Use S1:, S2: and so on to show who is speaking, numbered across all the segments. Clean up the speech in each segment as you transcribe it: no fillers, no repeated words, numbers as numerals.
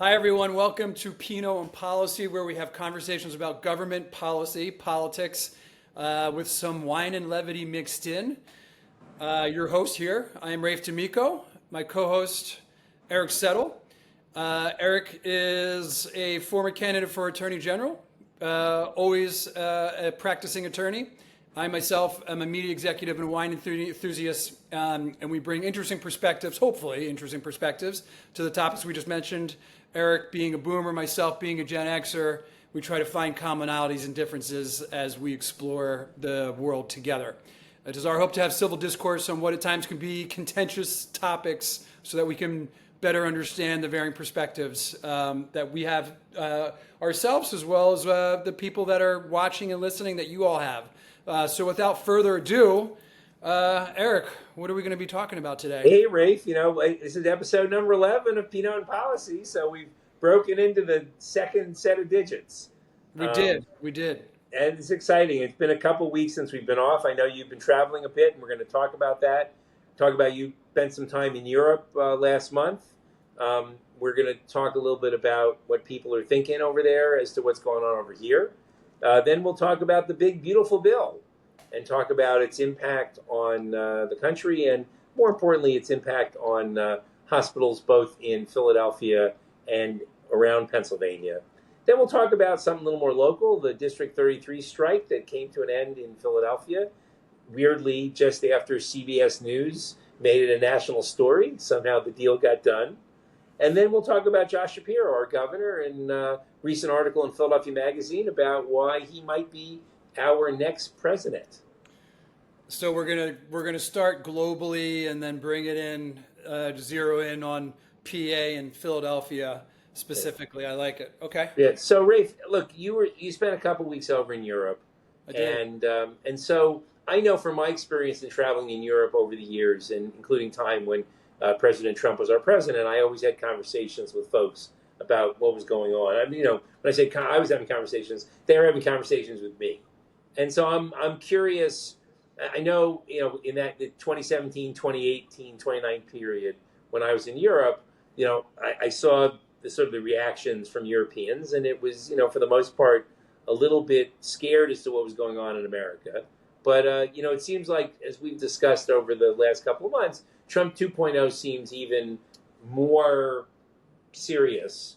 S1: Hi, everyone. Welcome to Pinot and Policy, where we have conversations about government policy, politics, with some wine and levity mixed in. Your host here, I am Rafe D'Amico. My co-host, Eric Settle. Eric is a former candidate for Attorney General, always a practicing attorney. I myself am a media executive and wine enthusiast, and we bring interesting perspectives, hopefully interesting perspectives, to the topics we just mentioned. Eric being a boomer, myself being a Gen Xer, we try to find commonalities and differences as we explore the world together. It is our hope to have civil discourse on what at times can be contentious topics so that we can better understand the varying perspectives that we have ourselves, as well as the people that are watching and listening that you all have. So without further ado, Eric, what are we going to be talking about today?
S2: Hey, Rafe, this is episode number 11 of Pinot and Policy, so we've broken into the second set of digits.
S1: We did.
S2: And it's exciting. It's been a couple weeks since we've been off. I know you've been traveling a bit, and we're going to talk about that. Talk about you spent some time in Europe last month. We're going to talk a little bit about what people are thinking over there as to what's going on over here. Then we'll talk about the big, beautiful bill and talk about its impact on the country and, more importantly, its impact on hospitals both in Philadelphia and around Pennsylvania. Then we'll talk about something a little more local, the District 33 strike that came to an end in Philadelphia. Weirdly, just after CBS News made it a national story, somehow the deal got done. And then we'll talk about Josh Shapiro, our governor, and a recent article in Philadelphia Magazine about why he might be our next president.
S1: So we're gonna start globally and then bring it in, zero in on PA and Philadelphia specifically. I like it. Okay.
S2: Yeah. So Rafe, look, you spent a couple weeks over in Europe,
S1: I did.
S2: and so I know from my experience in traveling in Europe over the years, and including time when President Trump was our president, I always had conversations with folks about what was going on. I mean, when I say I was having conversations, they were having conversations with me, and so I'm curious. I know, in that the 2017, 2018, 2019 period when I was in Europe, I saw the sort of the reactions from Europeans, and it was, for the most part, a little bit scared as to what was going on in America. But, it seems like, as we've discussed over the last couple of months, Trump 2.0 seems even more serious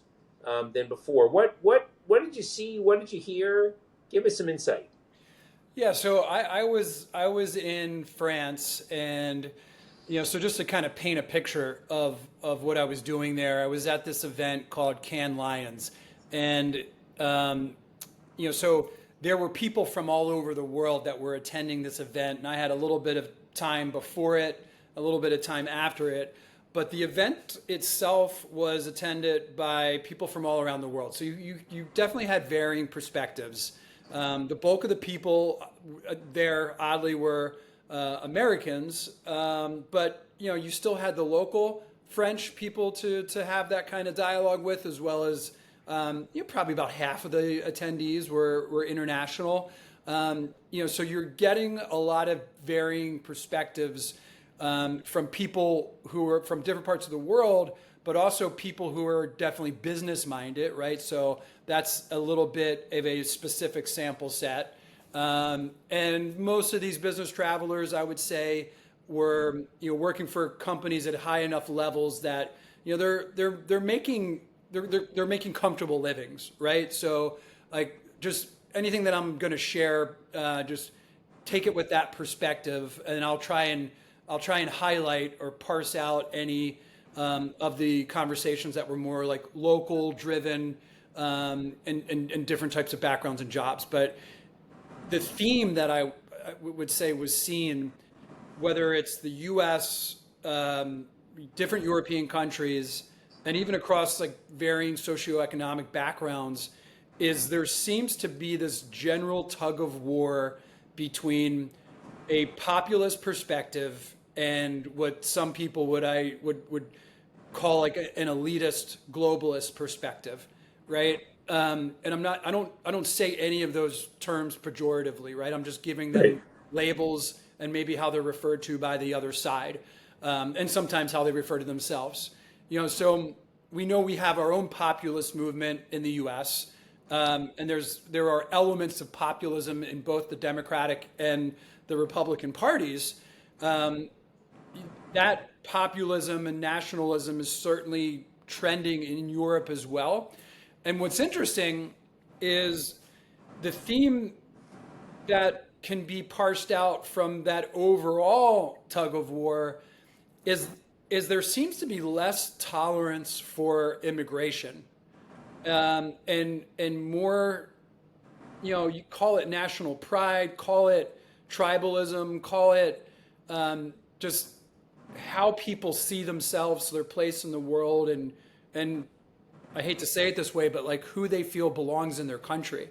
S2: than before. What did you see? What did you hear? Give us some insight.
S1: Yeah, so I was in France, and so just to kind of paint a picture of what I was doing there, I was at this event called Cannes Lions, and so there were people from all over the world that were attending this event, and I had a little bit of time before it, a little bit of time after it. But the event itself was attended by people from all around the world. So you definitely had varying perspectives. The bulk of the people there, oddly, were Americans, but you still had the local French people to have that kind of dialogue with, as well as probably about half of the attendees were international. So you're getting a lot of varying perspectives from people who are from different parts of the world, but also people who are definitely business minded, right? So that's a little bit of a specific sample set. And most of these business travelers, I would say, were working for companies at high enough levels that they're making comfortable livings, right? So like just anything that I'm going to share, just take it with that perspective, and I'll try and highlight or parse out any of the conversations that were more like local driven, and different types of backgrounds and jobs. But the theme that I would say was seen, whether it's the U.S., different European countries, and even across like varying socioeconomic backgrounds, is there seems to be this general tug of war between a populist perspective and what some people would call like an elitist globalist perspective, right? And I don't say any of those terms pejoratively, right? I'm just giving them labels and maybe how they're referred to by the other side, and sometimes how they refer to themselves. So we know we have our own populist movement in the U.S. And there are elements of populism in both the Democratic and the Republican parties. That populism and nationalism is certainly trending in Europe as well. And what's interesting is the theme that can be parsed out from that overall tug of war is there seems to be less tolerance for immigration, and more, you call it national pride, call it tribalism, call it just how people see themselves, their place in the world, and I hate to say it this way, but like who they feel belongs in their country,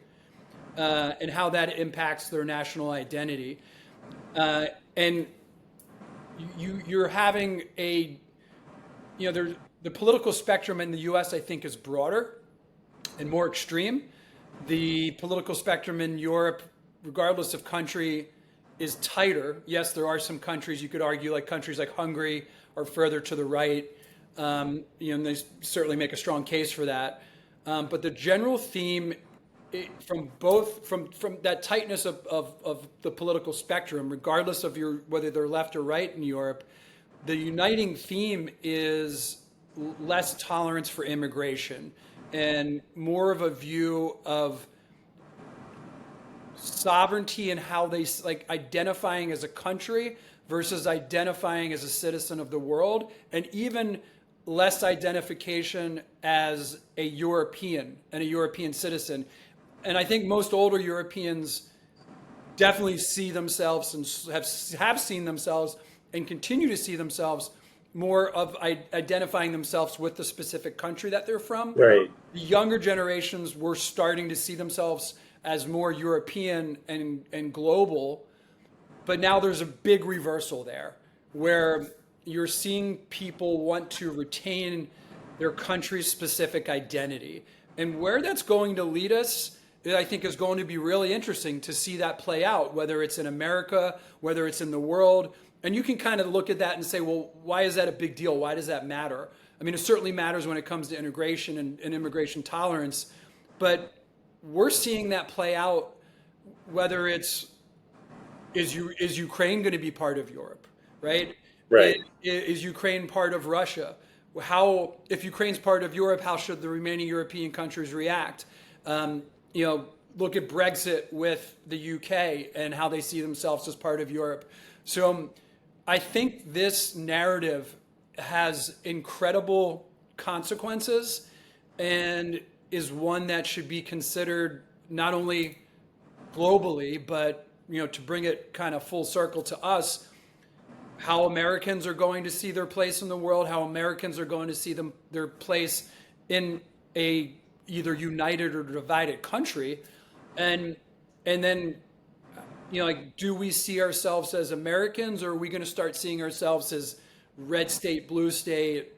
S1: and how that impacts their national identity. And you're having the political spectrum in the U.S. I think is broader and more extreme. The political spectrum in Europe, regardless of country, is tighter. Yes, there are some countries you could argue, like countries like Hungary, are further to the right. And they certainly make a strong case for that. But the general theme, from that tightness of the political spectrum, regardless of whether they're left or right in Europe, the uniting theme is less tolerance for immigration and more of a view of sovereignty and how they like identifying as a country versus identifying as a citizen of the world, and even less identification as a European and a European citizen. And I think most older Europeans definitely see themselves and have seen themselves and continue to see themselves more of identifying themselves with the specific country that they're from.
S2: Right.
S1: The younger generations were starting to see themselves as more European and global, but now there's a big reversal there where you're seeing people want to retain their country's specific identity. And where that's going to lead us, I think, is going to be really interesting to see that play out, whether it's in America, whether it's in the world. And you can kind of look at that and say, well, why is that a big deal? Why does that matter? I mean, it certainly matters when it comes to integration and immigration tolerance, but we're seeing that play out, whether it's, is Ukraine going to be part of Europe, right?
S2: Right.
S1: Is Ukraine part of Russia? If Ukraine's part of Europe, how should the remaining European countries react? Look at Brexit with the UK and how they see themselves as part of Europe. So I think this narrative has incredible consequences and is one that should be considered not only globally, but to bring it kind of full circle to us, how Americans are going to see their place in the world, how Americans are going to see their place in a either united or divided country, and then do we see ourselves as Americans, or are we going to start seeing ourselves as red state, blue state?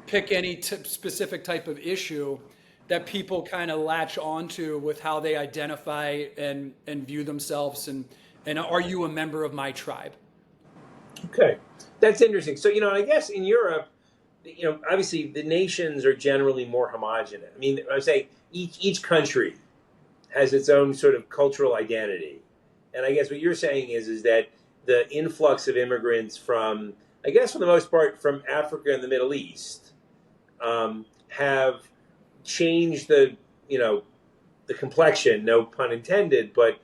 S1: Pick any specific type of issue that people kind of latch onto with how they identify and view themselves, and are you a member of my tribe?
S2: Okay, that's interesting. So I guess in Europe, obviously the nations are generally more homogenous. I mean, I would say each country has its own sort of cultural identity, and I guess what you're saying is that the influx of immigrants from, I guess for the most part, from Africa and the Middle East, have changed the complexion, no pun intended, but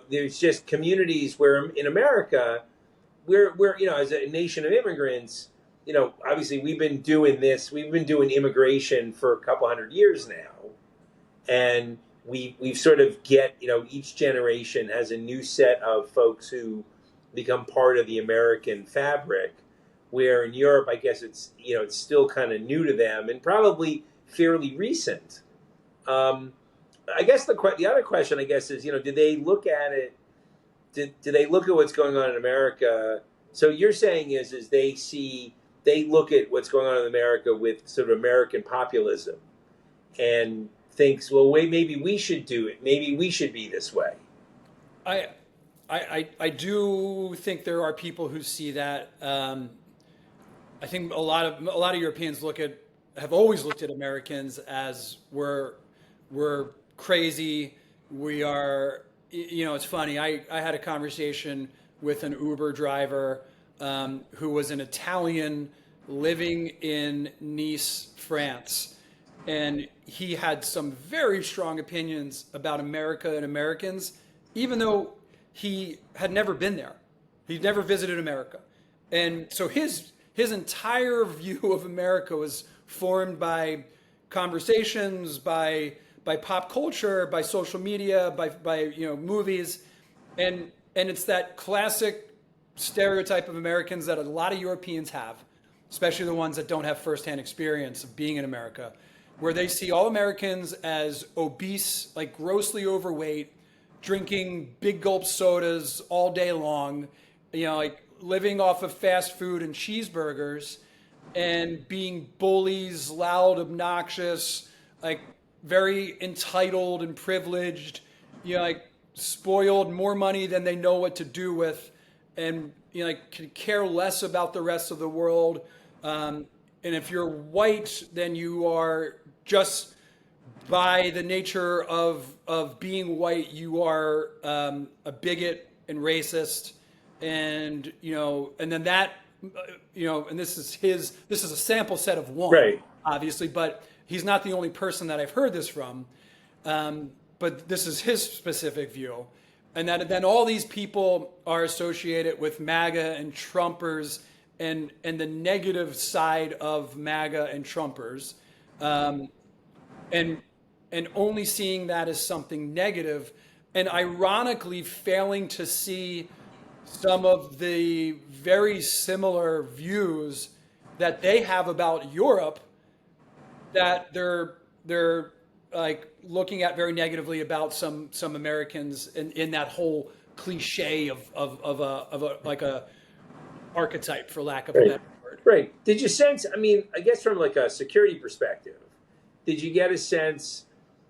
S2: there's just communities where in America, we're as a nation of immigrants, obviously we've been doing immigration for a couple hundred years now, and we've sort of each generation has a new set of folks who become part of the American fabric, where in Europe, I guess it's still kind of new to them and probably fairly recent. I guess the other question, I guess, is did they look at it? Did they look at what's going on in America? So you're saying is they look at what's going on in America with sort of American populism and thinks, well, wait, maybe we should do it. Maybe we should be this way.
S1: I do think there are people who see that. I think a lot of Europeans have always looked at Americans as we're crazy. We are, it's funny. I had a conversation with an Uber driver who was an Italian living in Nice, France, and he had some very strong opinions about America and Americans, even though he had never been there. He'd never visited America. And so his entire view of America was formed by conversations, by pop culture, by social media, by movies, and it's that classic stereotype of Americans that a lot of Europeans have, especially the ones that don't have firsthand experience of being in America, where they see all Americans as obese, like grossly overweight, drinking big gulp sodas all day long, like living off of fast food and cheeseburgers, and being bullies, loud, obnoxious, like very entitled and privileged, like spoiled, more money than they know what to do with, and like could care less about the rest of the world. And if you're white, then you are just by the nature of being white, you are a bigot and racist, and and then that and this is a sample set of one,
S2: Right.
S1: obviously, but he's not the only person that I've heard this from. But this is his specific view, and that then all these people are associated with MAGA and Trumpers, and the negative side of MAGA and Trumpers, and only seeing that as something negative, and ironically failing to see some of the very similar views that they have about Europe, that they're like looking at very negatively about some Americans in that whole cliche of a like a archetype, for lack of a
S2: Right.
S1: better word.
S2: Right. Did you sense, I mean, I guess from like a security perspective, did you get a sense,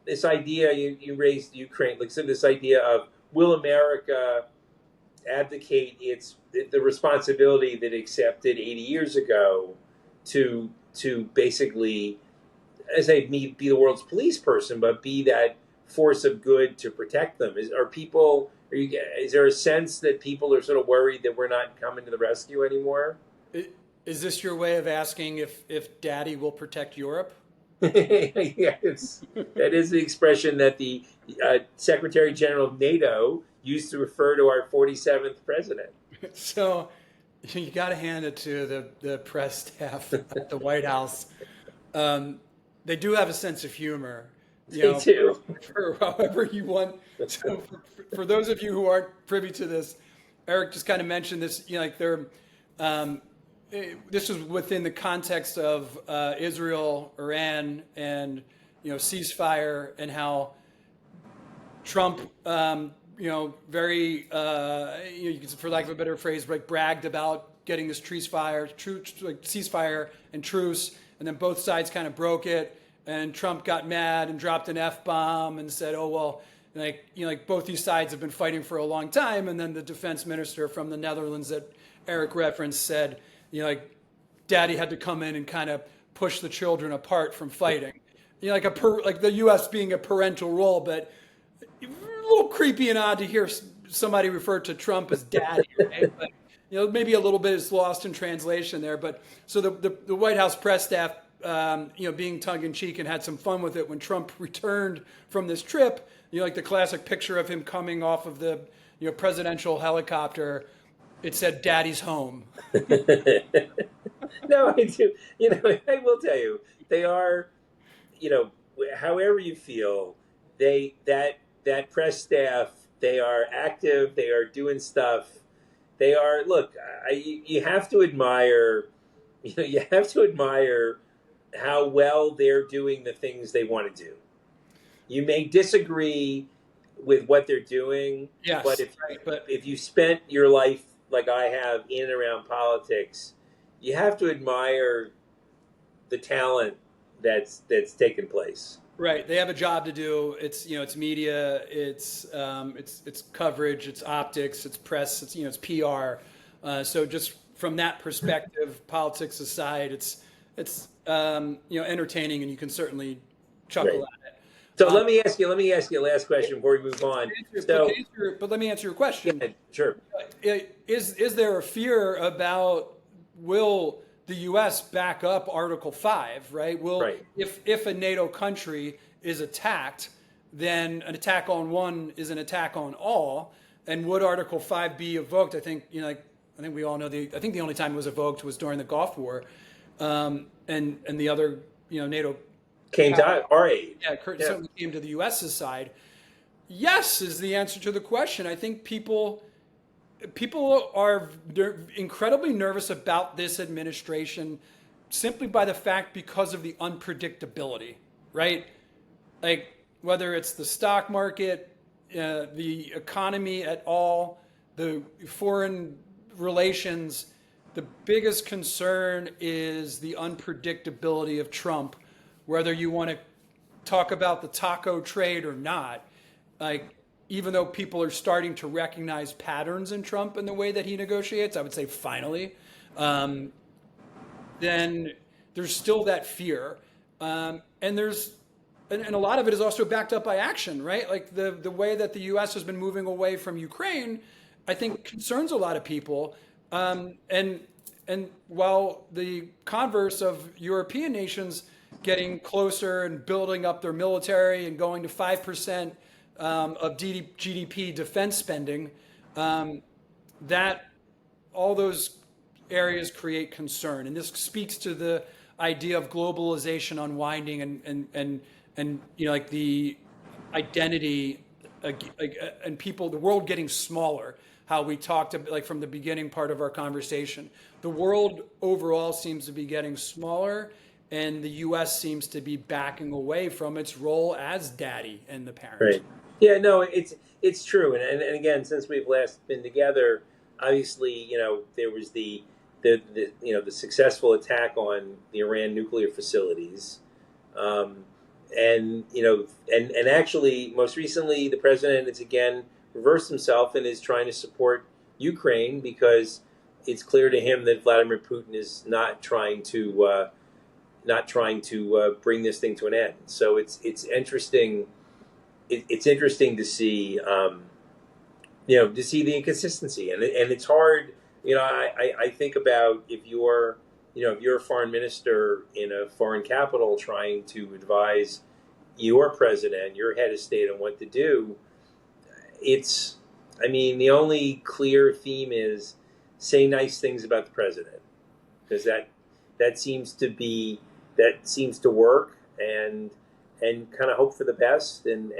S2: this idea you raised Ukraine, like so this idea of, will America abdicate the responsibility that it accepted 80 years ago to basically, as I be the world's police person, but be that force of good to protect them? Is there a sense that people are sort of worried that we're not coming to the rescue anymore?
S1: Is this your way of asking if Daddy will protect Europe?
S2: Yes, that is the expression that the Secretary General of NATO used to refer to our 47th president.
S1: So you got to hand it to the press staff at the White House. They do have a sense of humor.
S2: They do.
S1: For however you want. So for those of you who aren't privy to this, Eric just kind of mentioned this. Like they're. This was within the context of Israel, Iran, and ceasefire, and how Trump, very, for lack of a better phrase, like bragged about getting this ceasefire and truce, and then both sides kind of broke it, and Trump got mad and dropped an F-bomb and said, "Oh well, like both these sides have been fighting for a long time," and then the defense minister from the Netherlands that Eric referenced said, like Daddy had to come in and kind of push the children apart from fighting. Like the U.S. being a parental role, but a little creepy and odd to hear somebody refer to Trump as Daddy, right? But, maybe a little bit is lost in translation there. But so the White House press staff, being tongue in cheek and had some fun with it when Trump returned from this trip. Like the classic picture of him coming off of the presidential helicopter. It said "Daddy's home."
S2: No, I do. I will tell you, they are, however you feel, that press staff, they are active, they are doing stuff. They are, look, you have to admire, how well they're doing the things they want to do. You may disagree with what they're doing,
S1: yes,
S2: but if you spent your life like I have in and around politics, you have to admire the talent that's taken place.
S1: Right, they have a job to do. It's it's media, it's coverage, it's optics, it's press, it's PR. So just from that perspective, politics aside, it's entertaining, and you can certainly chuckle
S2: Right.
S1: at it.
S2: So let me ask you a last question before we move on.
S1: But let me answer your question.
S2: Yeah, sure.
S1: Is there a fear about, will the U.S. back up Article 5, right?
S2: Right.
S1: If a NATO country is attacked, then an attack on one is an attack on all. And would Article 5 be evoked? I think we all know I think the only time it was evoked was during the Gulf War, and the other NATO
S2: Came to our aid.
S1: certainly came to the U.S.'s side. Yes is the answer to the question. I think people are incredibly nervous about this administration simply by the fact because of the unpredictability, right? Like whether it's the stock market, the economy at all, the foreign relations, the biggest concern is the unpredictability of Trump, whether you want to talk about the taco trade or not. Like, even though people are starting to recognize patterns in Trump and the way that he negotiates, I would say finally, then there's still that fear. And a lot of it is also backed up by action, right? Like the way that the U.S. has been moving away from Ukraine, I think concerns a lot of people. And while the converse of European nations getting closer and building up their military and going to 5% of GDP defense spending, that all those areas create concern. And this speaks to the idea of globalization unwinding and like the identity and people, the world getting smaller. How we talked like from the beginning part of our conversation, the world overall seems to be getting smaller, and the U.S. seems to be backing away from its role as daddy and the parent.
S2: Right. Yeah. No, it's true. And again, since we've last been together, obviously, there was the successful attack on the Iran nuclear facilities, and actually, most recently, the president has again reversed himself and is trying to support Ukraine because it's clear to him that Vladimir Putin is not trying to bring this thing to an end. So it's interesting. It's interesting to see to see the inconsistency, and it's hard. I think about if you're a foreign minister in a foreign capital trying to advise your president, your head of state on what to do. The only clear theme is say nice things about the president, because that seems to work, and kind of hope for the best, and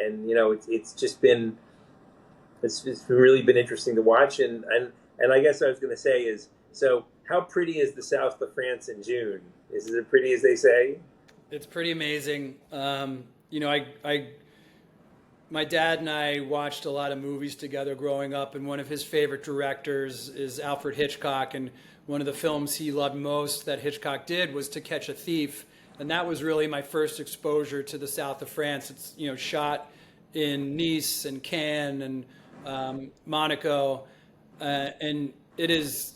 S2: it's really been interesting to watch, and I guess what I was going to say is, so how pretty is the south of France in June? Is it as pretty as they say?
S1: It's pretty amazing. My dad and I watched a lot of movies together growing up, and one of his favorite directors is Alfred Hitchcock, and one of the films he loved most that Hitchcock did was To Catch a Thief, and that was really my first exposure to the south of France. It's shot in Nice and Cannes and Monaco, and it is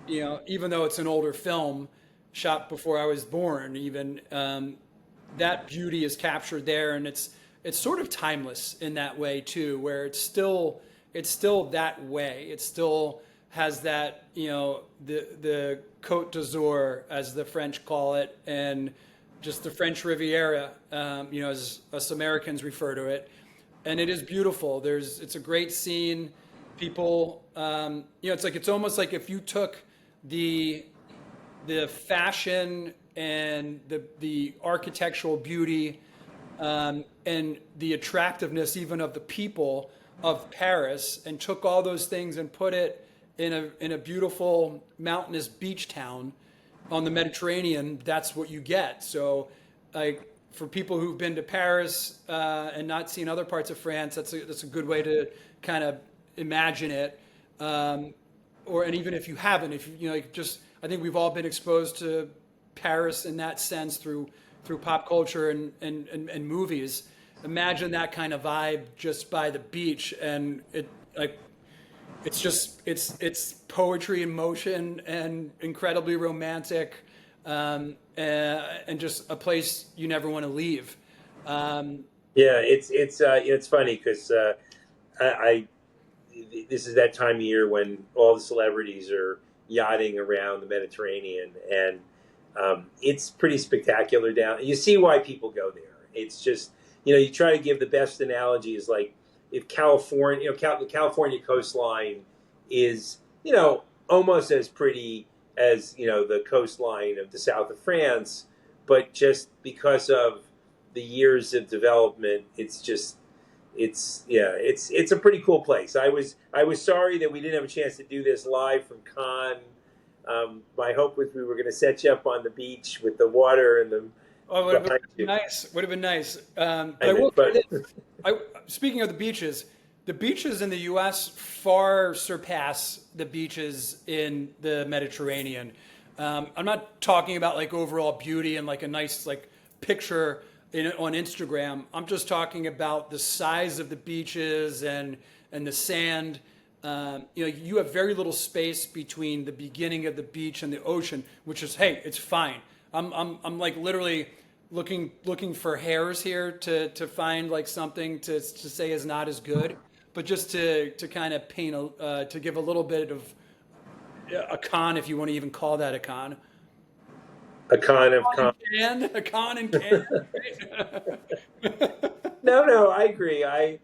S1: even though it's an older film shot before I was born, even that beauty is captured there, and it's sort of timeless in that way too, where it's still that way. It still has that, the Côte d'Azur, as the French call it, and just the French Riviera, as us Americans refer to it. And it is beautiful. It's a great scene. People, it's almost like if you took the fashion and the architectural beauty and the attractiveness even of the people of Paris, and took all those things and put it in a beautiful mountainous beach town on the Mediterranean, that's what you get. So, like, for people who've been to Paris and not seen other parts of France, that's a good way to kind of imagine it. And even if you haven't, I think we've all been exposed to Paris in that sense through pop culture and movies. Imagine that kind of vibe just by the beach, and it's poetry in motion and incredibly romantic, and just a place you never want to leave. Um,
S2: Yeah, it's funny because I this is that time of year when all the celebrities are yachting around the Mediterranean, and it's pretty spectacular down. You see why people go there. It's just, you try to give the best analogy is like if California, the California coastline is, almost as pretty as, the coastline of the south of France, but just because of the years of development, it's a pretty cool place. I was sorry that we didn't have a chance to do this live from Cannes. My hope was we were going to set you up on the beach with the water and the
S1: oh, it would have
S2: behind
S1: been
S2: you.
S1: nice. Would have been nice. But
S2: I
S1: I
S2: know,
S1: will say
S2: but
S1: this. Speaking of the beaches in the U.S. far surpass the beaches in the Mediterranean. I'm not talking about like overall beauty and like a nice like picture on Instagram. I'm just talking about the size of the beaches and the sand. You have very little space between the beginning of the beach and the ocean, which is, hey, it's fine. I'm like literally looking for hairs here to find like something to say is not as good, but just to kind of paint to give a little bit of a con, if you want to even call that a con.
S2: a con of
S1: Con
S2: con.
S1: and can, a con and can.
S2: No, no, I agree. I've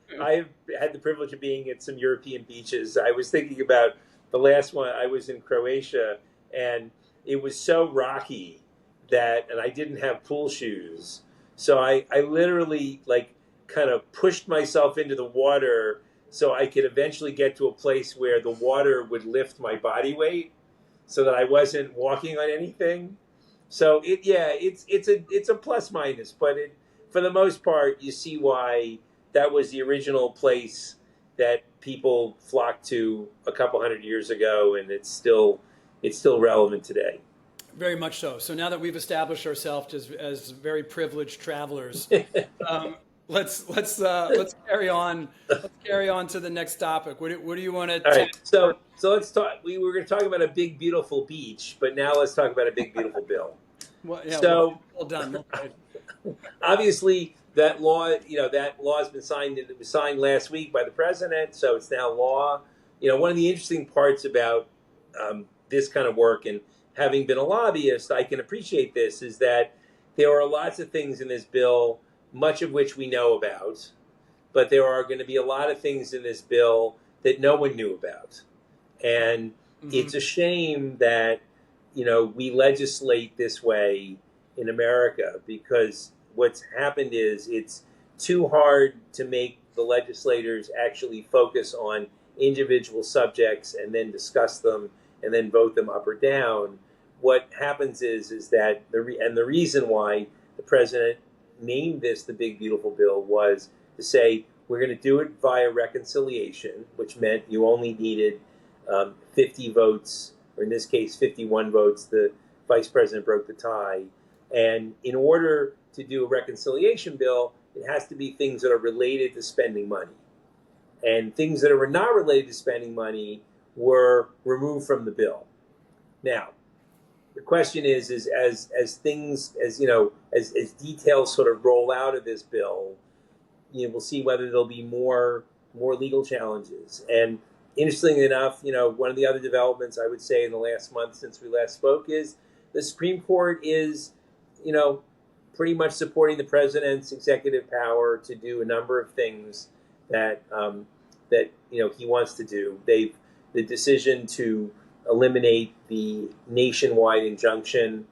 S2: had the privilege of being at some European beaches. I was thinking about the last one. I was in Croatia, and it was so rocky and I didn't have pool shoes, so I literally like kind of pushed myself into the water so I could eventually get to a place where the water would lift my body weight, so that I wasn't walking on anything. So it's a plus minus, but for the most part, you see why that was the original place that people flocked to a couple hundred years ago, and it's still relevant today.
S1: Very much so. So now that we've established ourselves as very privileged travelers, let's carry on. Let's carry on to the next topic. What do you want to
S2: All right,
S1: tackle?
S2: so let's talk. We were going to talk about a big beautiful beach, but now let's talk about a big beautiful bill.
S1: Well, yeah,
S2: So
S1: well done. Well played.
S2: obviously, that law has been signed. It was signed last week by the president, so it's now law. One of the interesting parts about this kind of work, and having been a lobbyist, I can appreciate this, is that there are lots of things in this bill, much of which we know about, but there are going to be a lot of things in this bill that no one knew about. And
S1: Hmm.
S2: it's a shame that, we legislate this way in America, because what's happened is it's too hard to make the legislators actually focus on individual subjects and then discuss them and then vote them up or down. What happens is that the reason why the president named this the big beautiful bill was to say we're going to do it via reconciliation, which meant you only needed 50 votes, or in this case 51 votes. The vice president broke the tie, and in order to do a reconciliation bill, it has to be things that are related to spending money, and things that are not related to spending money were removed from the bill. Now, the question is as things, as details sort of roll out of this bill, we'll see whether there'll be more legal challenges. And interestingly enough, one of the other developments I would say in the last month since we last spoke is the Supreme Court is, pretty much supporting the president's executive power to do a number of things that he wants to do. The decision to eliminate the nationwide injunction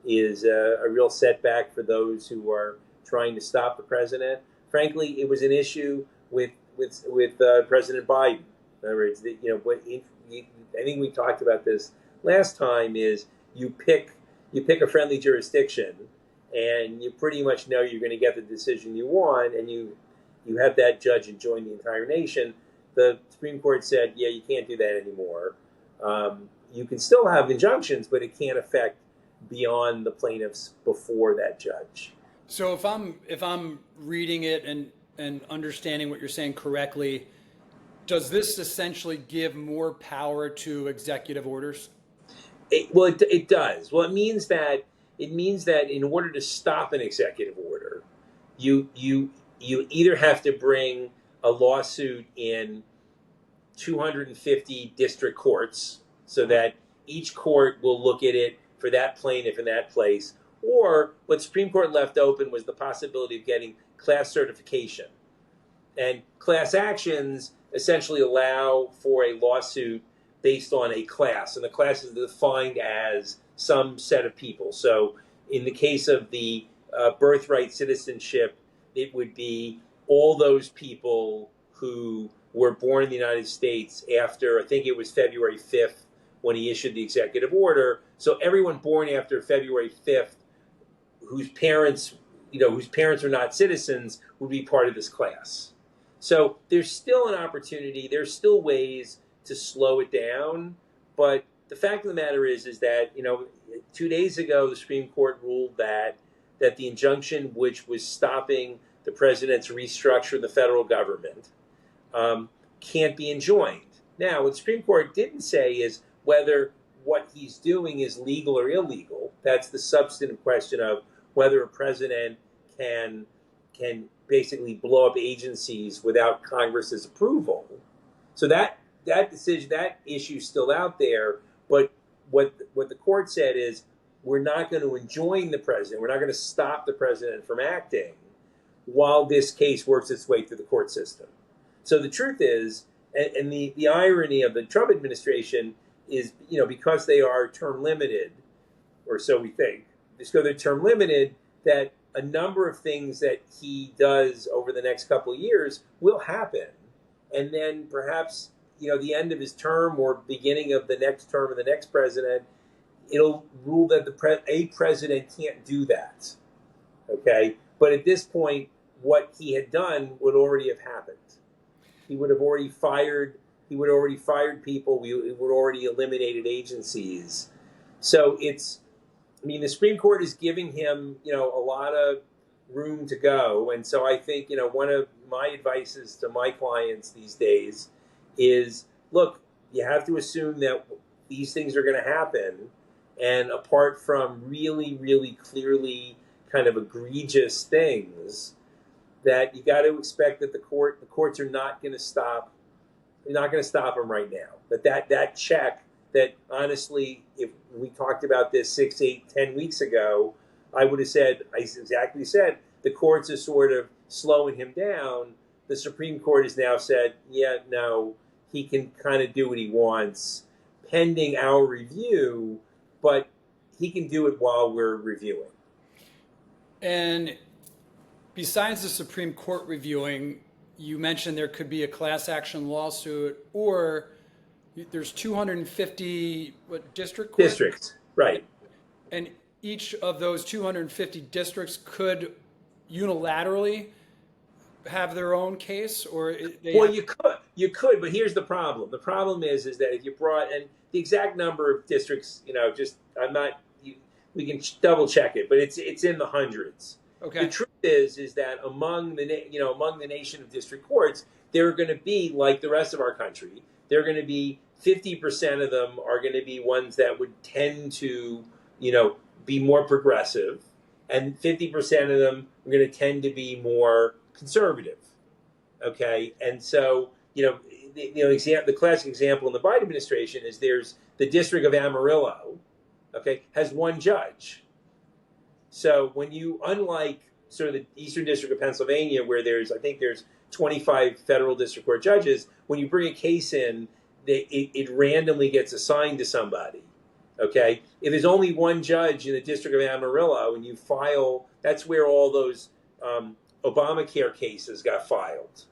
S2: is a real setback for those who are trying to stop the president. Frankly, it was an issue with President Biden. In other words, I think we talked about this last time. Is you pick a friendly jurisdiction, and you pretty much know you're going to get the decision you want, and you have that judge enjoin the entire nation. The Supreme Court said, yeah, you can't do that anymore. You can still have injunctions, but it can't affect beyond the plaintiffs before that judge.
S1: So if I'm reading it and understanding what you're saying correctly, Does this essentially give more power to executive orders?
S2: It does. Well, it means that in order to stop an executive order, you either have to bring a lawsuit in 250 district courts, so that each court will look at it for that plaintiff in that place, or what Supreme Court left open was the possibility of getting class certification. And class actions essentially allow for a lawsuit based on a class, and the class is defined as some set of people. So, in the case of the birthright citizenship, it would be all those people who were born in the United States after, I think it was February 5th when he issued the executive order. So, everyone born after February 5th whose parents are not citizens would be part of this class. So there's still an opportunity. There's still ways to slow it down, but the fact of the matter is that 2 days ago the Supreme Court ruled that the injunction which was stopping the president's restructure of the federal government can't be enjoined. Now, what the Supreme Court didn't say is whether what he's doing is legal or illegal. That's the substantive question of whether a president can basically blow up agencies without Congress's approval. So that decision, that issue is still out there. But what the court said is we're not going to enjoin the president. We're not going to stop the president from acting while this case works its way through the court system. So the truth is, and the irony of the Trump administration is, because they are term limited, or so we think, because they're term limited, that a number of things that he does over the next couple of years will happen. And then perhaps, the end of his term or beginning of the next term of the next president, it'll rule that a president can't do that. Okay? But at this point, what he had done would already have happened. He would have already fired people. He would already eliminated agencies. So the Supreme Court is giving him, a lot of room to go. And so I think, one of my advices to my clients these days is, look, you have to assume that these things are going to happen. And apart from really, really clearly kind of egregious things, that you got to expect that the courts are not going to stop. They're not going to stop him right now. That check that, honestly, if we talked about this 6, 8, 10 weeks ago, I exactly said, the courts are sort of slowing him down. The Supreme Court has now said, yeah, no, he can kind of do what he wants pending our review, but he can do it while we're reviewing.
S1: And besides the Supreme Court reviewing, you mentioned there could be a class action lawsuit, or there's 250 district courts?
S2: Districts, right.
S1: And each of those 250 districts could unilaterally have their own case, or
S2: you could, but here's the problem. The problem is that if you brought, and the exact number of districts, we can double check it, but it's in the hundreds.
S1: Okay.
S2: The truth is that among the nation of district courts, there are going to be, like the rest of our country, there are going to be 50% of them are going to be ones that would tend to, be more progressive, and 50% of them are going to tend to be more conservative. Okay, and so the classic example in the Biden administration is there's the District of Amarillo, okay, has one judge. So when unlike sort of the Eastern District of Pennsylvania, where there's 25 federal district court judges, when you bring a case in, it randomly gets assigned to somebody. Okay, if there's only one judge in the District of Amarillo and you file, that's where all those Obamacare cases got filed,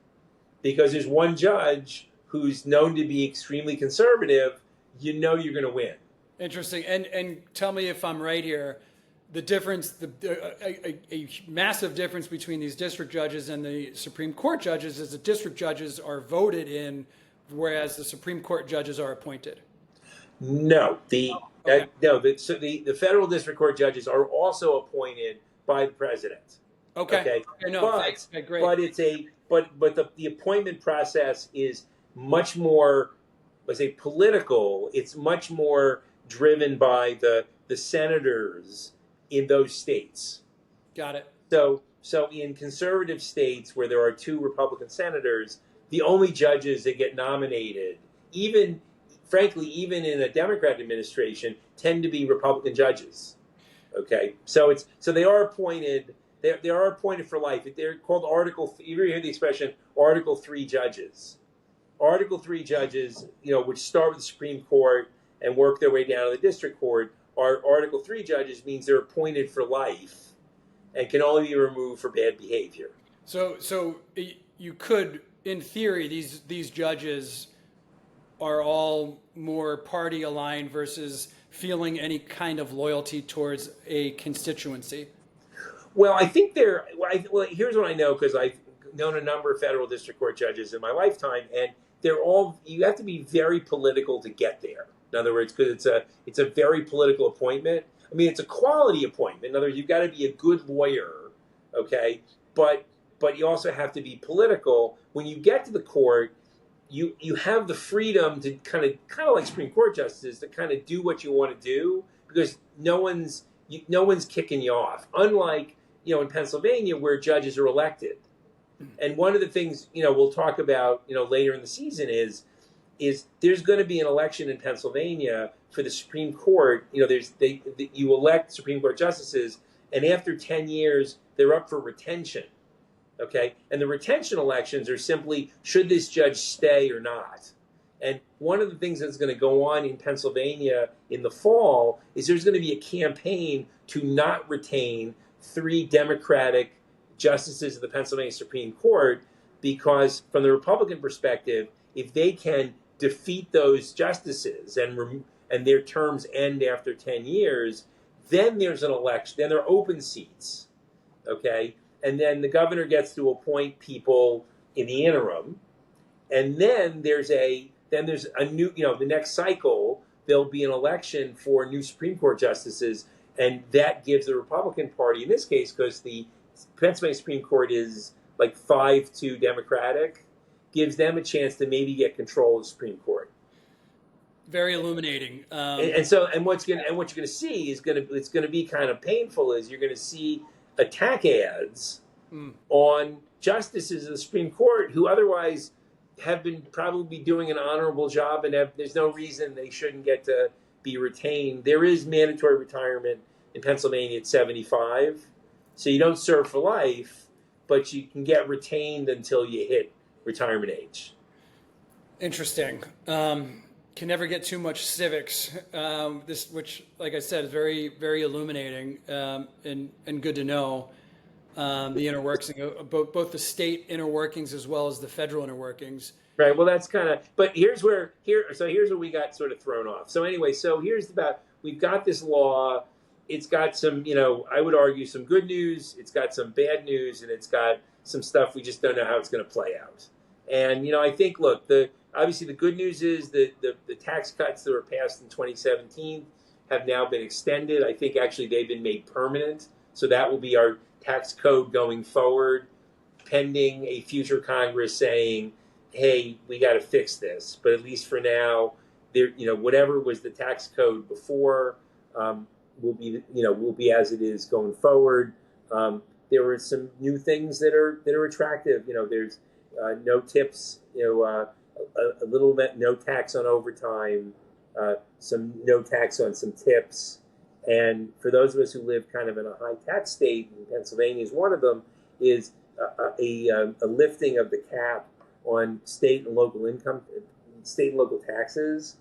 S2: because there's one judge who's known to be extremely conservative. You're going to win.
S1: Interesting. And tell me if I'm right here. The difference, a massive difference between these district judges and the Supreme Court judges is the district judges are voted in, whereas the Supreme Court judges are appointed.
S2: No, the federal district court judges are also appointed by the president.
S1: Okay.
S2: Okay.
S1: No,
S2: but
S1: great.
S2: But the appointment process is much more, let's say, political. It's much more driven by the senators in those states.
S1: Got it.
S2: So in conservative states where there are 2 Republican senators, the only judges that get nominated, even frankly, even in a Democrat administration, tend to be Republican judges. Okay, so they are appointed. They are appointed for life. They're called Article. You ever hear the expression Article 3 judges? Article 3 judges, which start with the Supreme Court and work their way down to the district court, are Article 3 judges means they're appointed for life and can only be removed for bad behavior.
S1: So you could, in theory, these judges are all more party aligned versus feeling any kind of loyalty towards a constituency.
S2: Well, I think here's what I know, because I've known a number of federal district court judges in my lifetime, and you have to be very political to get there. In other words, because it's a very political appointment. I mean, it's a quality appointment. In other words, you've got to be a good lawyer, okay? But you also have to be political. When you get to the court, you have the freedom to kind of like Supreme Court justices, to kind of do what you want to do, because no one's kicking you off. Unlike in Pennsylvania, where judges are elected. And one of the things we'll talk about later in the season is there's going to be an election in Pennsylvania for the Supreme Court. You elect Supreme Court justices, and after 10 years, they're up for retention. Okay, and the retention elections are simply, should this judge stay or not? And one of the things that's going to go on in Pennsylvania in the fall is there's going to be a campaign to not retain 3 Democratic justices of the Pennsylvania Supreme Court, because from the Republican perspective, if they can defeat those justices and their terms end after 10 years, then there's an election, then there are open seats, okay? And then the governor gets to appoint people in the interim, and then there's a new, the next cycle, there'll be an election for new Supreme Court justices, and that gives the Republican Party, in this case, because the Pennsylvania Supreme Court is like 5-2 Democratic, gives them a chance to maybe get control of the Supreme Court.
S1: Very illuminating.
S2: And what you're going to see is it's going to be kind of painful. Is you're going to see attack ads on justices of the Supreme Court who otherwise have been probably doing an honorable job, and there's no reason they shouldn't get to be retained. There is mandatory retirement in Pennsylvania at 75, so you don't serve for life, but you can get retained until you hit retirement age.
S1: Interesting. Can never get too much civics. Which, like I said, is very, very illuminating and good to know. The inner workings, both the state inner workings as well as the federal inner workings.
S2: Right. Well, that's kind of. But here's where we got sort of thrown off. So anyway, we've got this law. It's got some, I would argue, some good news. It's got some bad news, and it's got some stuff we just don't know how it's going to play out. And I think, look, obviously the good news is that the tax cuts that were passed in 2017 have now been extended. I think actually they've been made permanent. So that will be our tax code going forward, pending a future Congress saying, hey, we got to fix this. But at least for now, whatever was the tax code before will be as it is going forward. There were some new things that are attractive. There's no tips, a little bit no tax on overtime, some no tax on some tips. And for those of us who live kind of in a high tax state, and Pennsylvania is one of them, is a lifting of the cap on state and local taxes,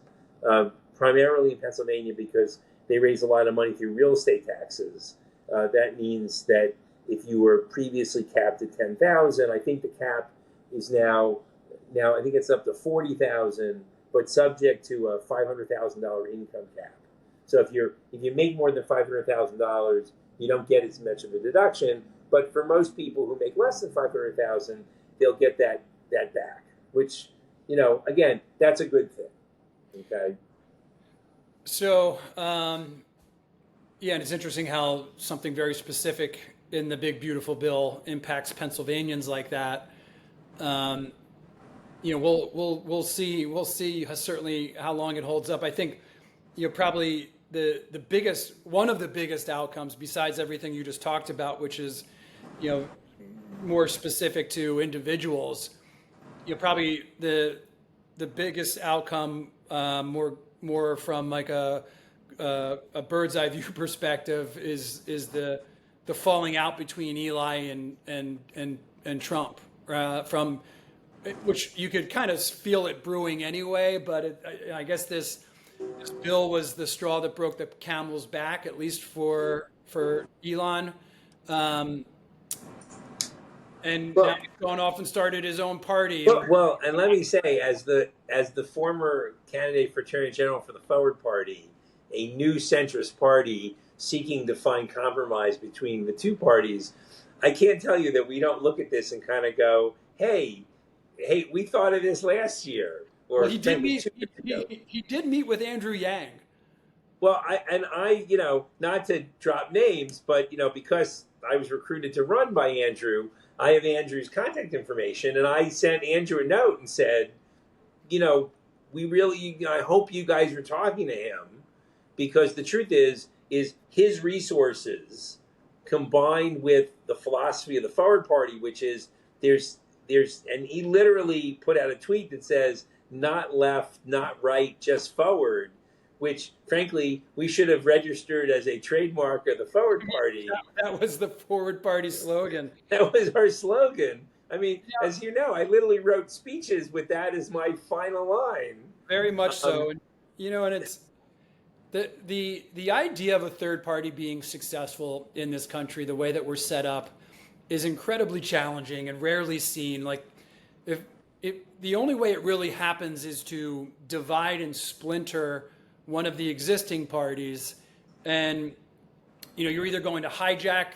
S2: primarily in Pennsylvania because they raise a lot of money through real estate taxes. That means that if you were previously capped at $10,000, I think the cap is now I think it's up to $40,000, but subject to a $500,000 income cap. So if you make more than $500,000, you don't get as much of a deduction. But for most people who make less than $500,000, they'll get that back. Which, again, that's a good thing. Okay.
S1: So, and it's interesting how something very specific in the big beautiful bill impacts Pennsylvanians like that. we'll see certainly how long it holds up. I think probably the biggest one of the biggest outcomes besides everything you just talked about, which is you know more specific to individuals. Probably the biggest outcome, more from like a bird's eye view perspective, is the falling out between Eli and Trump, from which you could kind of feel it brewing anyway. But I guess this bill was the straw that broke the camel's back, at least for Elon. Um, and now
S2: Well,
S1: he's gone off and started his own party.
S2: and let me say, as the former candidate for Attorney General for the Forward Party, a new centrist party seeking to find compromise between the two parties, I can't tell you that we don't look at this and kind of go, hey, we thought of this last year or
S1: Well, he did
S2: maybe
S1: meet.
S2: 2 years ago.
S1: He did meet with Andrew Yang.
S2: Well, not to drop names, but because I was recruited to run by Andrew, I have Andrew's contact information, and I sent Andrew a note and said, I hope you guys are talking to him, because the truth is his resources combined with the philosophy of the Forward Party, which is and he literally put out a tweet that says, not left, not right, just forward, which frankly we should have registered as a trademark of the Forward Party.
S1: That was the Forward Party slogan.
S2: That was our slogan. I mean,
S1: Yeah,
S2: as you know, I literally wrote speeches with that as my final line.
S1: very much so.
S2: Um,
S1: And it's the idea of a third party being successful in this country, the way that we're set up, is incredibly challenging and rarely seen. Like, if the only way it really happens is to divide and splinter one of the existing parties, and you're either going to hijack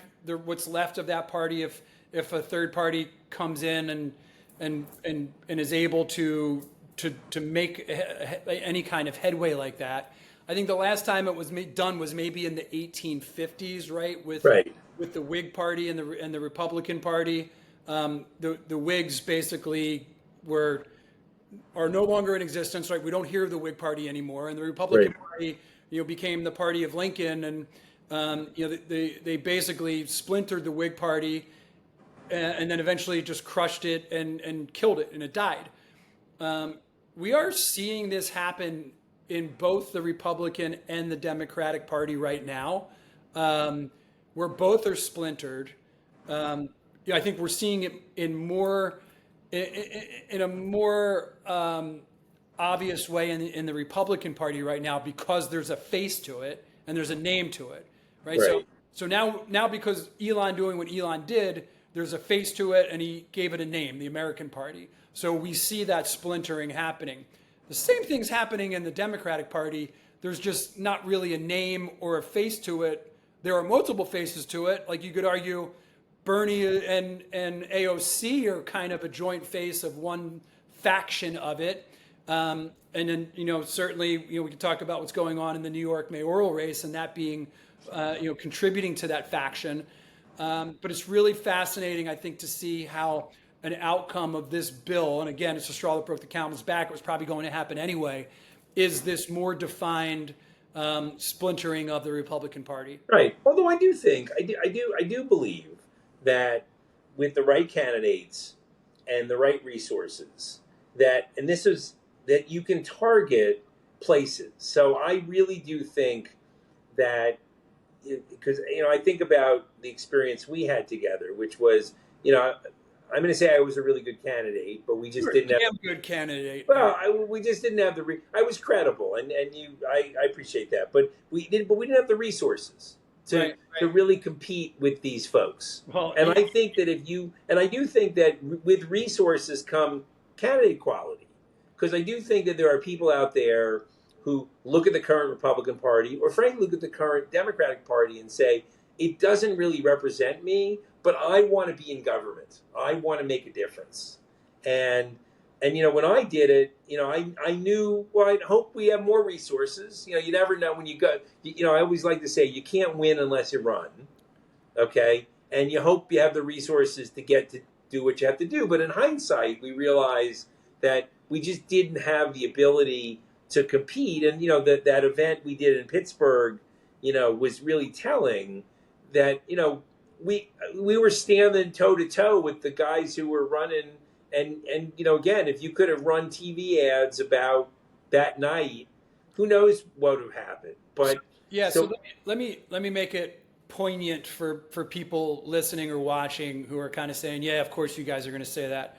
S1: what's left of that party if a third party comes in and is able to make any kind of headway like that. I think the last time it was done was maybe in the 1850s, right?
S2: right.
S1: With the Whig Party and the Republican Party. The Whigs basically are no longer in existence, right? We don't hear of the Whig Party anymore, and the Republican Party, became the party of Lincoln, and they basically splintered the Whig Party, and then eventually just crushed it and killed it, and it died. We are seeing this happen in both the Republican and the Democratic Party right now, where both are splintered. I think we're seeing it in a more obvious way in the Republican Party right now, because there's a face to it and there's a name to it, right?
S2: Right.
S1: So now because Elon doing what Elon did, there's a face to it, and he gave it a name, the American Party. So we see that splintering happening. The same thing's happening in the Democratic Party. There's just not really a name or a face to it. There are multiple faces to it. Like, you could argue Bernie and AOC are kind of a joint face of one faction of it. And then, certainly, we can talk about what's going on in the New York mayoral race, and that being, contributing to that faction. But it's really fascinating, I think, to see how an outcome of this bill, and again, it's a straw that broke the camel's back, it was probably going to happen anyway, is this more defined splintering of the Republican Party.
S2: Right. Although I do believe that with the right candidates and the right resources, that you can target places. So I really do think that, because I think about the experience we had together, which was, I'm going to say I was a really good candidate, but we just didn't have
S1: a good candidate.
S2: Well, we just didn't have I was credible, and I appreciate that, but we didn't have the resources to really compete with these folks.
S1: Well,
S2: and I think that I do think that with resources come candidate quality, because I do think that there are people out there who look at the current Republican Party, or frankly look at the current Democratic Party, and say, it doesn't really represent me, but I want to be in government. I want to make a difference. And when I did it, I knew, well, I hope we have more resources. You never know when you go, I always like to say, you can't win unless you run. Okay. And you hope you have the resources to get to do what you have to do. But in hindsight, we realize that we just didn't have the ability to compete. And that event we did in Pittsburgh, was really telling that we were standing toe to toe with the guys who were running. And again, if you could have run TV ads about that night, who knows what would have happened. But
S1: yeah, so let me make it poignant for people listening or watching who are kind of saying, yeah, of course you guys are going to say that.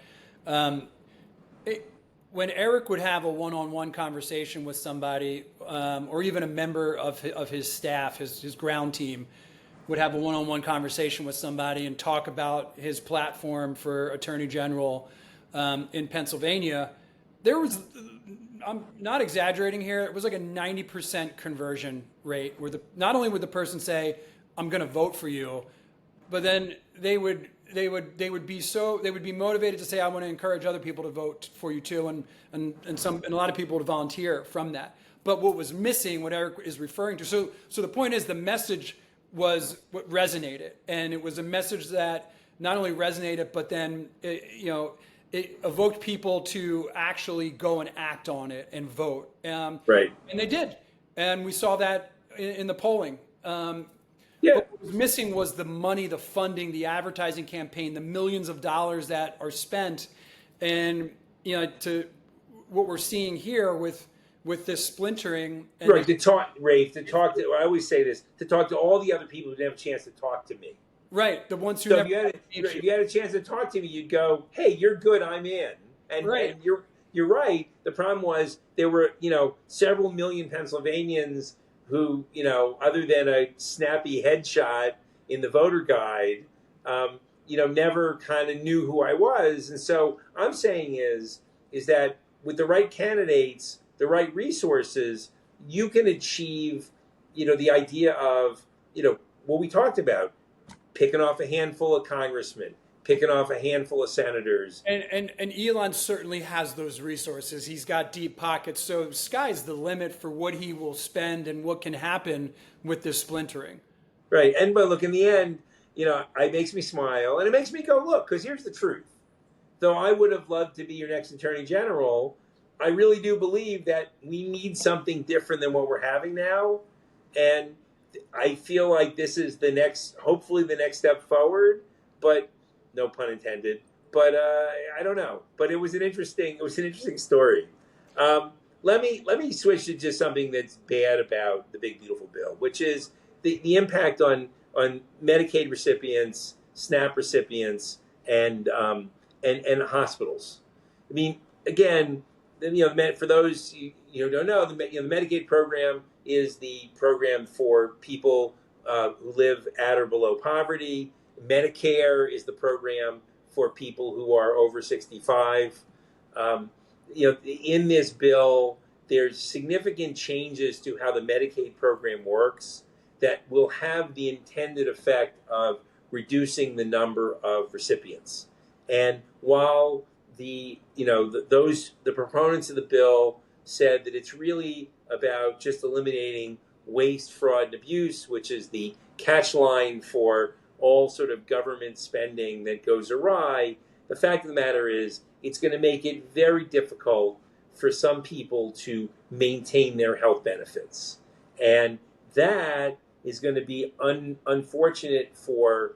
S1: When Eric would have a one-on-one conversation with somebody, or even a member of his staff, his ground team, would have a one-on-one conversation with somebody and talk about his platform for Attorney General in Pennsylvania, there was, I'm not exaggerating here, it was like a 90% conversion rate where not only would the person say, I'm going to vote for you, but then they would be motivated to say, I want to encourage other people to vote for you too, and a lot of people to volunteer from that. But what was missing, what Eric is referring to, so the point is the message was what resonated, and it was a message that not only resonated, but then it evoked people to actually go and act on it and vote.
S2: Right.
S1: And they did, and we saw that in the polling.
S2: Yeah.
S1: But what was missing was the money, the funding, the advertising campaign, the millions of dollars that are spent, and to what we're seeing here with this splintering. And
S2: right. I always say this, to talk to all the other people who didn't have a chance to talk to me.
S1: Right, the ones who
S2: So
S1: never.
S2: if you had a chance to talk to me, you'd go, "Hey, you're good. I'm in." And you're right. The problem was there were several million Pennsylvanians who other than a snappy headshot in the voter guide, never kind of knew who I was. And so I'm saying is that with the right candidates, the right resources, you can achieve the idea of what we talked about. Picking off a handful of congressmen, picking off a handful of senators.
S1: And Elon certainly has those resources. He's got deep pockets. So sky's the limit for what he will spend and what can happen with this splintering.
S2: Right. But look, in the end, it makes me smile and it makes me go, look, because here's the truth. Though I would have loved to be your next attorney general, I really do believe that we need something different than what we're having now. And I feel like this is hopefully the next step forward, but no pun intended. But I don't know. But it was an interesting story. Let me switch to just something that's bad about the big beautiful bill, which is the impact on Medicaid recipients, SNAP recipients, and hospitals. I mean, again, for those you don't know, the Medicaid program is the program for people who live at or below poverty. Medicare is the program for people who are over 65. In this bill, there's significant changes to how the Medicaid program works that will have the intended effect of reducing the number of recipients. And while the proponents of the bill said that it's really about just eliminating waste, fraud, and abuse, which is the catch line for all sort of government spending that goes awry, the fact of the matter is it's going to make it very difficult for some people to maintain their health benefits. And that is going to be unfortunate for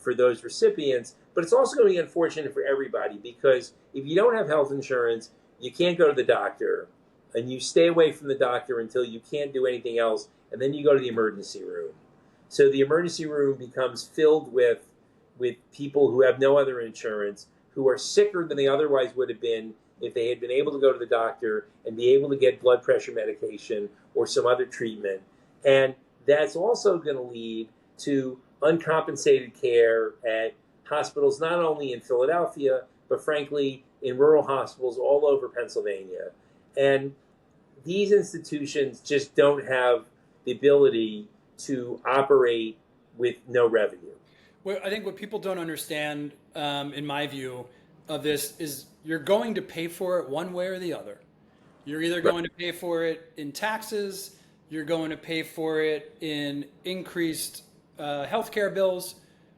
S2: those recipients, but it's also going to be unfortunate for everybody, because if you don't have health insurance, you can't go to the doctor, and you stay away from the doctor until you can't do anything else, and then you go to the emergency room. So the emergency room becomes filled with people who have no other insurance, who are sicker than they otherwise would have been if they had been able to go to the doctor and be able to get blood pressure medication or some other treatment. And that's also going to lead to uncompensated care at hospitals, not only in Philadelphia, but frankly, in rural hospitals all over Pennsylvania. And these institutions just don't have the ability to operate with no revenue.
S1: Well, I think what people don't understand, in my view, of this is you're going to pay for it one way or the other. You're either going to pay for it in taxes, you're going to pay for it in increased healthcare bills,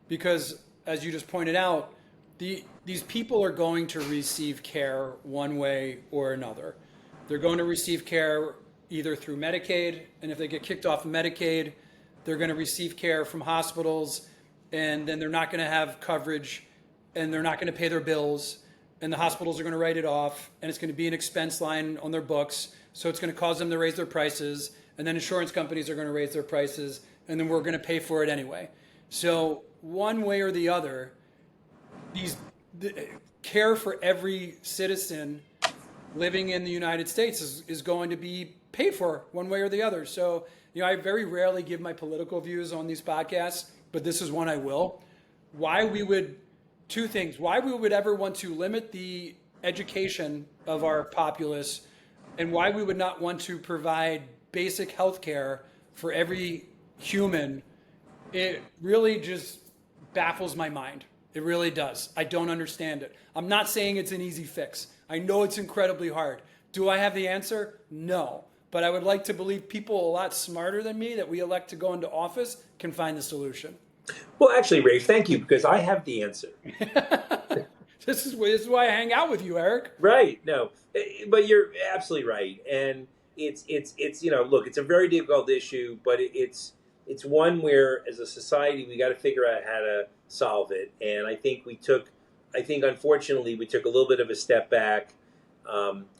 S1: because, as you just pointed out, these people are going to receive care one way or another. They're going to receive care either through Medicaid, and if they get kicked off of Medicaid, they're going to receive care from hospitals, and then they're not going to have coverage, and they're not going to pay their bills, and the hospitals are going to write it off, and it's going to be an expense line on their books, so it's going to cause them to raise their prices, and then insurance companies are going to raise their prices, and then we're going to pay for it anyway. So one way or the other, the care for every citizen living in the United States is going to be paid for one way or the other. So, I very rarely give my political views on these podcasts, but this is one I will. Two things. Why we would ever want to limit the education of our populace, and why we would not want to provide basic health care for every human, it really just baffles my mind. It really does. I don't understand it. I'm not saying it's an easy fix. I know it's incredibly hard. Do I have the answer? No. But I would like to believe people a lot smarter than me that we elect to go into office can find the solution.
S2: Well, actually, Rafe, thank you, because I have the answer.
S1: This is why I hang out with you, Eric.
S2: Right. No, but you're absolutely right. And it's look, it's a very difficult issue, but it's one where, as a society, we got to figure out how to solve it. And I think unfortunately, we took a little bit of a step back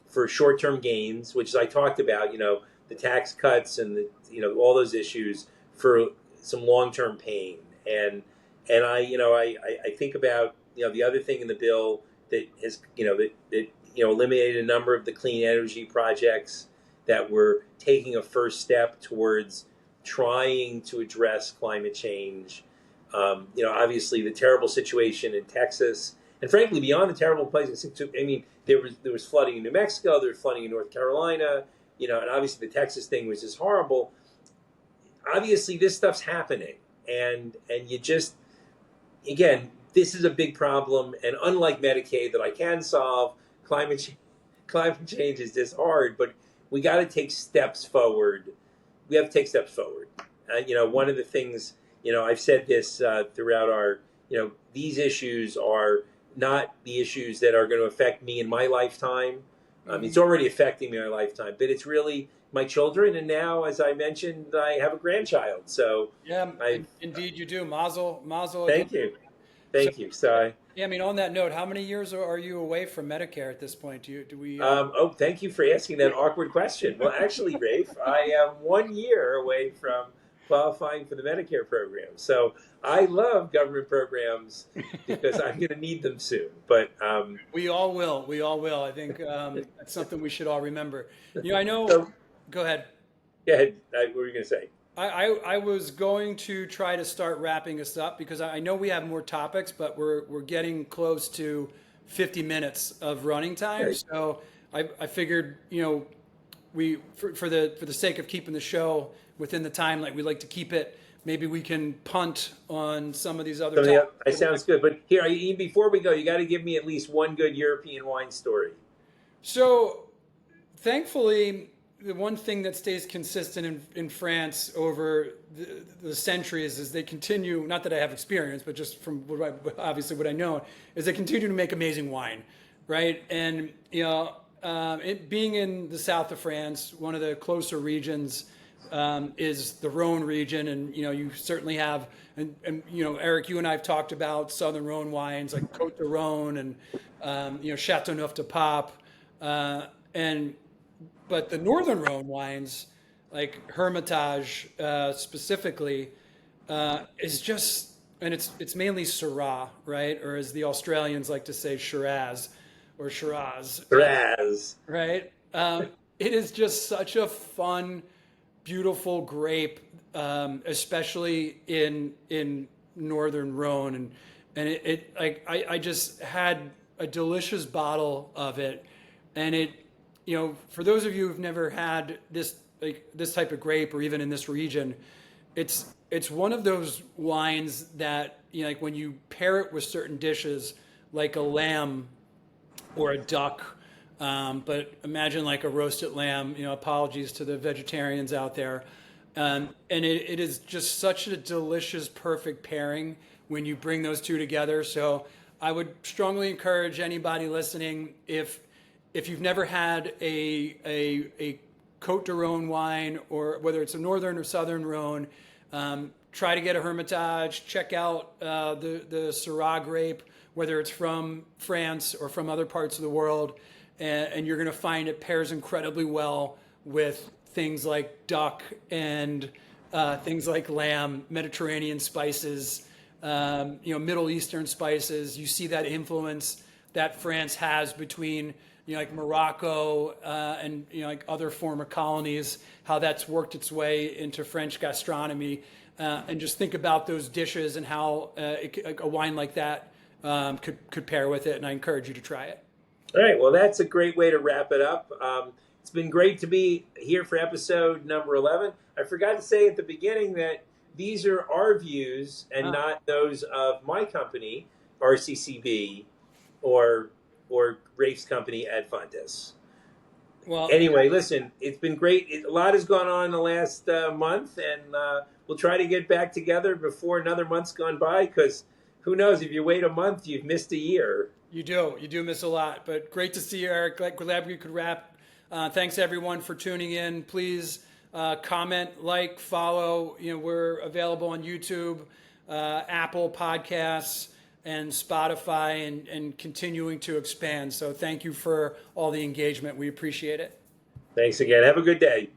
S2: for short-term gains, which, as I talked about, the tax cuts and all those issues for some long-term pain. And I think about the other thing in the bill that has eliminated a number of the clean energy projects that were taking a first step towards trying to address climate change. Obviously the terrible situation in Texas, and frankly, beyond the terrible places. I mean, there was flooding in New Mexico, there was flooding in North Carolina, and obviously the Texas thing was just horrible. Obviously, this stuff's happening, and you just, again, this is a big problem. And unlike Medicaid that I can solve, climate change is just hard. But we got to take steps forward. We have to take steps forward. One of the things, I've said this throughout our, these issues are not the issues that are going to affect me in my lifetime. It's already affecting me in my lifetime, but it's really my children. And now, as I mentioned, I have a grandchild. So
S1: yeah, indeed you do. Mazel.
S2: Thank you. Thank you. So
S1: yeah, I mean, on that note, how many years are you away from Medicare at this point? Do we?
S2: Thank you for asking that awkward question. Well, actually, Rafe, I am 1 year away from qualifying for the Medicare program. So I love government programs because I'm going to need them soon. But
S1: we all will. We all will. I think that's something we should all remember. I know.
S2: So,
S1: go ahead.
S2: Go ahead. What were you going to say?
S1: I was going to try to start wrapping us up because I know we have more topics, but we're getting close to 50 minutes of running time.
S2: Okay.
S1: So I figured, we for the sake of keeping the show within the time, like we like to keep it, maybe we can punt on some of these other topics.
S2: That sounds good. But here, before we go, you got to give me at least one good European wine story.
S1: So thankfully, the one thing that stays consistent in France over the centuries is they continue, not that I have experience, but just from obviously what I know, is they continue to make amazing wine, right? And, being in the south of France, one of the closer regions is the Rhone region. And, you certainly have, and Eric, you and I have talked about Southern Rhone wines like Côte de Rhone and, Châteauneuf de Pape. But the Northern Rhone wines, like Hermitage specifically, is just, and it's mainly Syrah, right? Or as the Australians like to say, Shiraz or Shiraz.
S2: Shiraz.
S1: Right? It is just such a fun, beautiful grape, especially in Northern Rhone. And I just had a delicious bottle of it, and it, for those of you who've never had this type of grape, or even in this region, it's one of those wines that, like when you pair it with certain dishes, like a lamb or a duck, but imagine like a roasted lamb. Apologies to the vegetarians out there, and it is just such a delicious, perfect pairing when you bring those two together. So I would strongly encourage anybody listening, if you've never had a Côte de Rhone wine, or whether it's a northern or southern Rhone, try to get a Hermitage. Check out the Syrah grape, whether it's from France or from other parts of the world, and you're going to find it pairs incredibly well with things like duck and things like lamb, Mediterranean spices, Middle Eastern spices. You see that influence that France has between like Morocco and like other former colonies, how that's worked its way into French gastronomy, and just think about those dishes and how a wine like that could pair with it. And I encourage you to try it.
S2: All right, well, that's a great way to wrap it up. It's been great to be here for episode number 11. I forgot to say at the beginning that these are our views and not those of my company, RCCB, or Rafe's company, Ad Fontes. Well, anyway, listen, it's been great. A lot has gone on in the last month, and we'll try to get back together before another month's gone by, because who knows, if you wait a month, you've missed a year. You do miss a lot, but great to see you, Eric. Glad we could wrap. Thanks everyone for tuning in. Please comment, follow. We're available on YouTube, Apple Podcasts, and Spotify, and continuing to expand. So thank you for all the engagement. We appreciate it. Thanks again. Have a good day.